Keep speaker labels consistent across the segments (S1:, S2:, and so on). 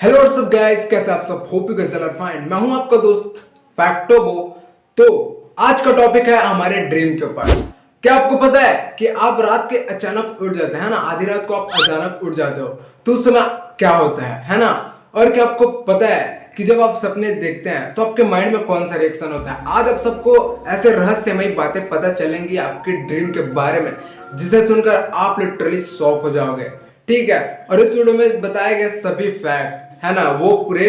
S1: Hello what's up guys, कैसे आप सब? Hope you guys are fine. मैं हूं आपका दोस्त फैक्टोबो। तो आज का टॉपिक है हमारे ड्रीम के ऊपर। क्या आपको पता है कि आप रात के अचानक उठ जाते हैं ना, आधी रात को आप अचानक उठ जाते हो तो उस समय क्या होता है ना? और क्या आपको पता है कि जब आप सपने देखते हैं तो आपके माइंड में कौन सा रिएक्शन होता है? आज आप सबको ऐसे रहस्यमयी बातें पता चलेंगी आपके ड्रीम के बारे में, जिसे सुनकर आप लिटरली शॉक हो जाओगे। ठीक है, और इस वीडियो में बताए गए सभी फैक्ट है ना, वो पूरे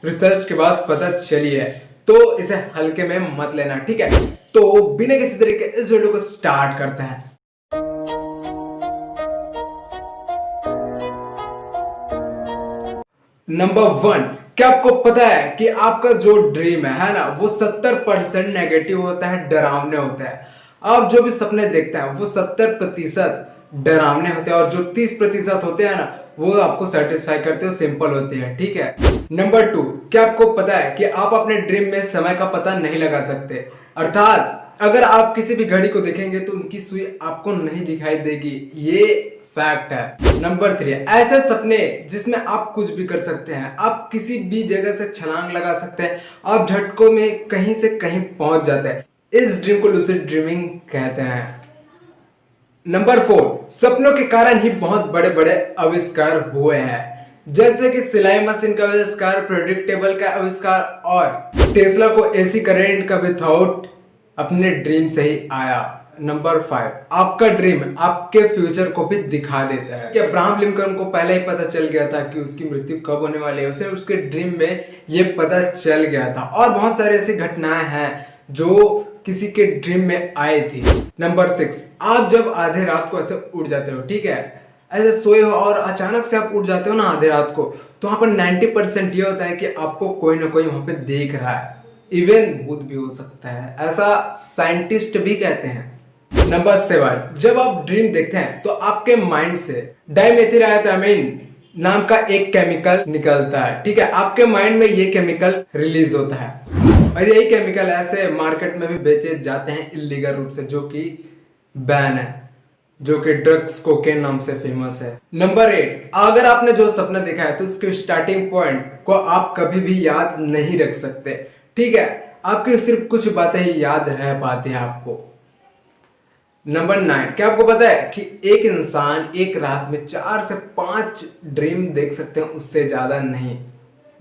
S1: रिसर्च के बाद पता चली है, तो इसे हल्के में मत लेना। ठीक है, तो बिना किसी तरीके इस वीडियो को स्टार्ट करते हैं। नंबर 1, क्या आपको पता है कि आपका जो ड्रीम है ना, वो 70% नेगेटिव होता है, डरावने होता है। आप जो भी सपने देखते हैं वो 70% डरावने होते हैं और जो 30% होते हैं ना, वो आपको सेटिस्फाई करते हो, सिंपल होते हैं। ठीक है। नंबर 2, क्या आपको पता है कि आप अपने ड्रीम में समय का पता नहीं लगा सकते? अर्थात अगर आप किसी भी घड़ी को देखेंगे तो उनकी सुई आपको नहीं दिखाई देगी, ये फैक्ट है। नंबर 3, ऐसे सपने जिसमें आप कुछ भी कर सकते हैं, आप किसी भी जगह से छलांग लगा सकते हैं, आप झटकों में कहीं से कहीं पहुंच जाते हैं। इस ड्रीम को लूसिड ड्रीमिंग कहते हैं। नंबर 4, सपनों के कारण ही बहुत बड़े बड़े आविष्कार हुए हैं, जैसे कि सिलाई मशीन का आविष्कार, प्रेडिक्टेबल का आविष्कार और टेस्ला को एसी करंट का विथआउट अपने ड्रीम से ही आया। नंबर 5, आपका ड्रीम आपके फ्यूचर को भी दिखा देता है कि अब्राहम लिंकन को पहले ही पता चल गया था कि उसकी मृत्यु कब होने वाली है, उसे उसके ड्रीम में ये पता चल गया था। और बहुत सारी ऐसी घटनाएं हैं जो किसी के ड्रीम में आई थी। नंबर 6, आप जब आधे रात को ऐसे उठ जाते हो, ठीक है, ऐसे सोए हो और अचानक से आप उठ जाते हो ना आधे रात को, तो वहां पर 90% ये होता है कि आपको कोई ना कोई वहां पे देख रहा है। इवन भूत भी हो सकता है, ऐसा साइंटिस्ट भी कहते हैं। नंबर 7, जब आप ड्रीम देखते हैं तो आपके माइंड से डाइमेथिलामिन नाम का एक केमिकल निकलता है। ठीक है, आपके माइंड में ये केमिकल रिलीज होता है और यही केमिकल ऐसे मार्केट में भी बेचे जाते हैं इलीगल रूप से, जो कि बैन है, जो कि ड्रग्स कोकेन नाम से फेमस है। नंबर 8, अगर आपने जो सपना देखा है तो उसके स्टार्टिंग पॉइंट को आप कभी भी याद नहीं रख सकते। ठीक है, आपकी सिर्फ कुछ बातें ही याद रह पाती हैं आपको। नंबर 9, क्या आपको पता है कि एक इंसान एक रात में 4 से 5 ड्रीम देख सकते हैं, उससे ज्यादा नहीं।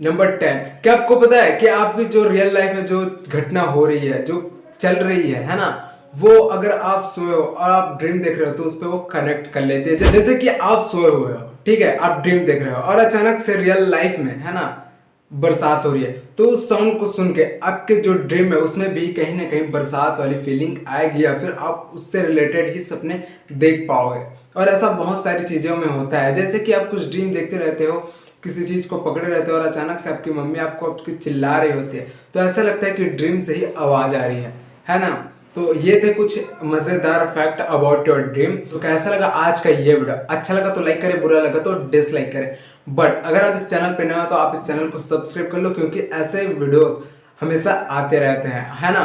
S1: नंबर 10, क्या आपको पता है कि आपकी जो रियल लाइफ में जो घटना हो रही है, जो चल रही है ना, वो अगर आप सोए हो और आप ड्रीम देख रहे हो तो उस पर वो कनेक्ट कर लेते हैं। जैसे कि आप सोए हुए हो, ठीक है, आप ड्रीम देख रहे हो और अचानक से रियल लाइफ में है ना बरसात हो रही है, तो उस साउंड को सुन के आपके जो ड्रीम है उसमें भी कहीं ना कहीं बरसात वाली फीलिंग आएगी, या फिर आप उससे रिलेटेड ही सपने देख पाओगे। और ऐसा बहुत सारी चीज़ों में होता है, जैसे कि आप कुछ ड्रीम देखते रहते हो, किसी चीज़ को पकड़े रहते हो और अचानक से आपकी मम्मी आपको आपकी चिल्ला रही होती है, तो ऐसा लगता है कि ड्रीम से ही आवाज़ आ रही है ना? तो ये थे कुछ मज़ेदार फैक्ट अबाउट योर ड्रीम। तो कैसा लगा आज का ये वीडियो? अच्छा लगा तो लाइक करें, बुरा लगा तो डिसलाइक करें। बट अगर आप इस चैनल पे नए हो तो आप इस चैनल को सब्सक्राइब कर लो, क्योंकि ऐसे वीडियोस हमेशा आते रहते हैं, है ना?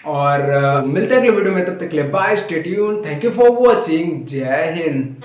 S1: और मिलते हैं अगले वीडियो में, तब तक के लिए bye, stay tuned, thank you for watching, जय हिंद।